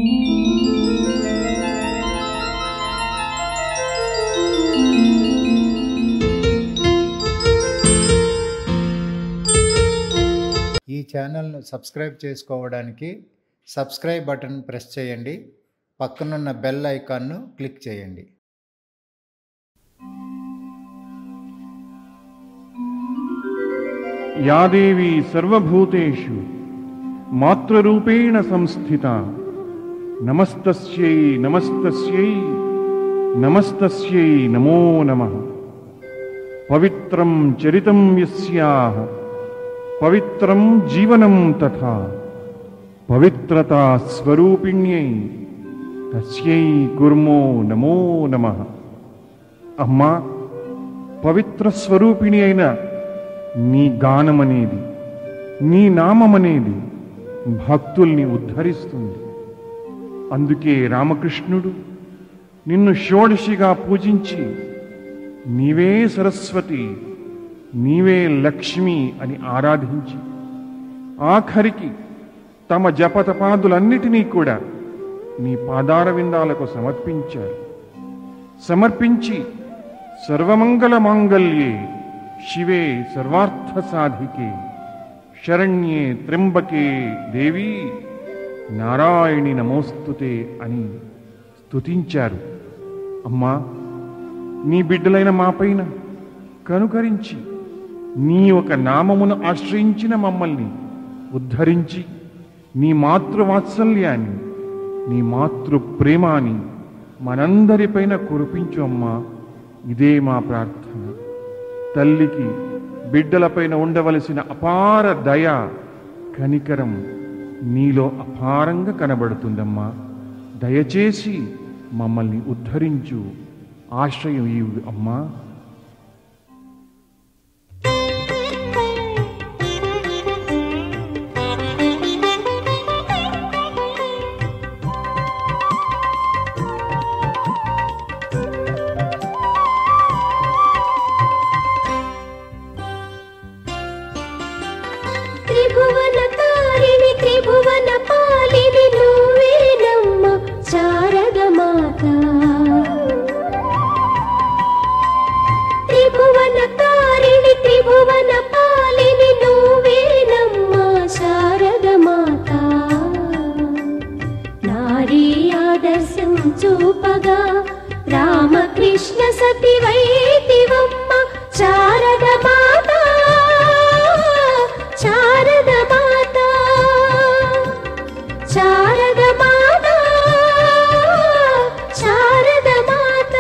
ఈ ఛానల్ను సబ్స్క్రైబ్ చేసుకోవడానికి సబ్స్క్రైబ్ బటన్ ప్రెస్ చేయండి. పక్కనున్న బెల్ ఐకాన్ను క్లిక్ చేయండి. या देवी सर्वभूतेषु मातृरूपेण संस्थिता नमस्तस्यै नमस्तस्यै नमस्तस्यै नमो नमः। पवित्रं चरितं यस्याः पवित्रं जीवनं तथा पवित्रता स्वरूपिण्यै तस्यै कुर्मो नमो नमः। अम्मा पवित्र स्वरूपिणी అయిన నీ గానమనేది, నీ నామమనేది భక్తుల్ని ఉద్ధరిస్తుంది. అందుకే రామకృష్ణుడు నిన్ను షోడశిగా పూజించి నీవే సరస్వతి, నీవే లక్ష్మి అని ఆరాధించి ఆఖరికి తమ జపతపాదులన్నిటినీ కూడా నీ పాదార విందాలకు సమర్పించారు. సమర్పించి సర్వమంగళ మాంగళ్యే శివే సర్వార్థ సాధికే శరణ్యే త్ర్యంబకే దేవి నారాయణి నమోస్తుతే అని స్తుతించారు. అమ్మా, నీ బిడ్డలైన మాపైన కనుకరించి నీ ఒక నామమును ఆశ్రయించిన మమ్మల్ని ఉద్ధరించి నీ మాతృవాత్సల్యాన్ని, నీ మాతృ ప్రేమాని మనందరిపైన కురిపించు అమ్మా. ఇదే మా ప్రార్థన. తల్లికి బిడ్డలపైన ఉండవలసిన అపార దయ, కనికరం నీలో అపారంగా కనబడుతుందమ్మా. దయచేసి మమ్మల్ని ఉద్ధరించు, ఆశ్రయం ఇవ్వు అమ్మా. త్రిభువనకారిణి త్రిభువన పాలిని నువ్వేనమ్మ శారద మాత. త్రిభువనకారిణి త్రిభువన పాలిని నువ్వేనమ్మ శారద మాత. నారీ ఆదర్శం చూపగా రామకృష్ణ సతివైతివమ్మ శారద మాత. శారద మాత, శారద మాత, శారద మాత.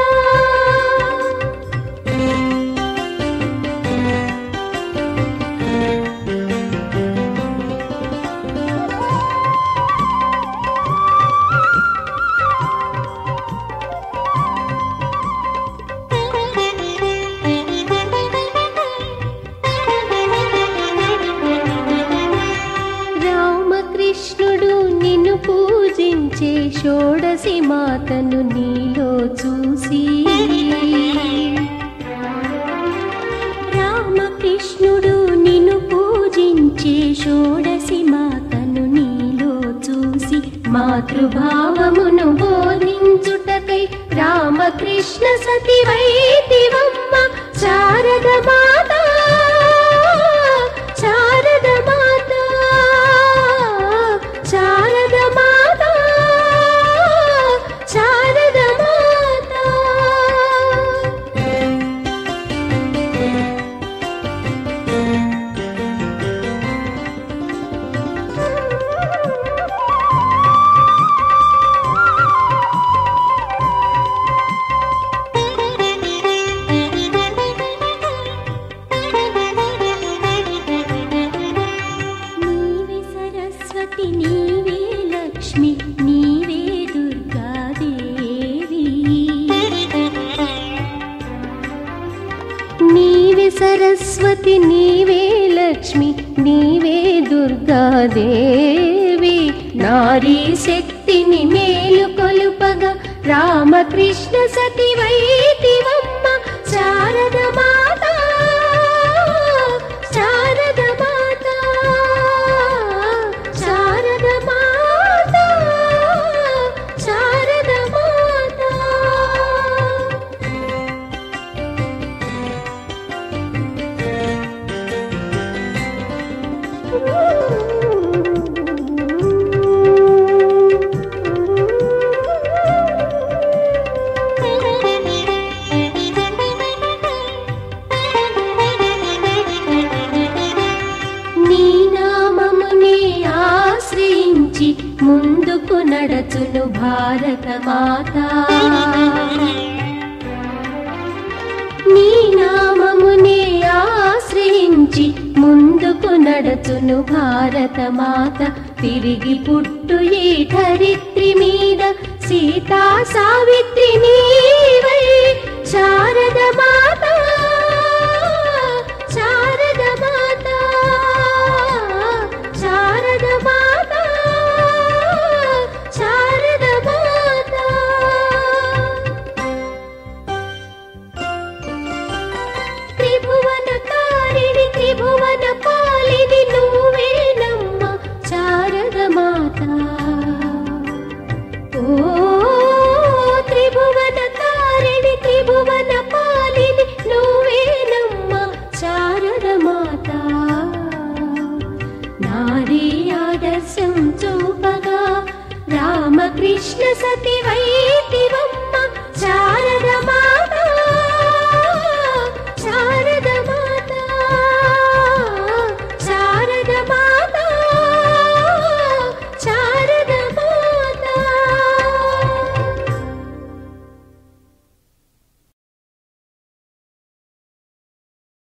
రామకృష్ణుడు నిన్ను పూజించే షోడశి మాతను నీలో చూసి, రామకృష్ణుడు నిన్ను పూజించే షోడశి మాతను నీలో చూసి మాతృభావమును బోధించుటకై రామకృష్ణ సతివైతివమ్మ శారద మాత. శారద మాత, శారద మాత, శారద మాత. నీవే సరస్వతి, నీవే లక్ష్మి, నీవే దుర్గాదేవి. నీవే సరస్వతి, నీవే లక్ష్మి, నీవే దుర్గాదేవి. నారీ శక్తిని మేలు కొలుపగా రామకృష్ణ సతివైతివమ్మ శారద మాత. శారద మాత, శారద మాత, ముందుకు నడచును భారత మాత. నీ నామమునే ఆశ్రయించి ముందుకు నడచును భారత మాత. తిరిగి పుట్టు ఈ ధరిత్రి మీద సీతా సావిత్రి నీవై శారద మాత, శారద మాత, శారద మాత, శారద మాత. త్రిభువన కారిణి త్రిభువన పాలిని నువ్వేనమ్మ శారద మాత. ఓ త్రిభువన కారిణి త్రిభువన పాలిని నువ్వేనమ్మ శారద మాత. నారీ ఆదర్శం చూపగా రామకృష్ణ సతివైతి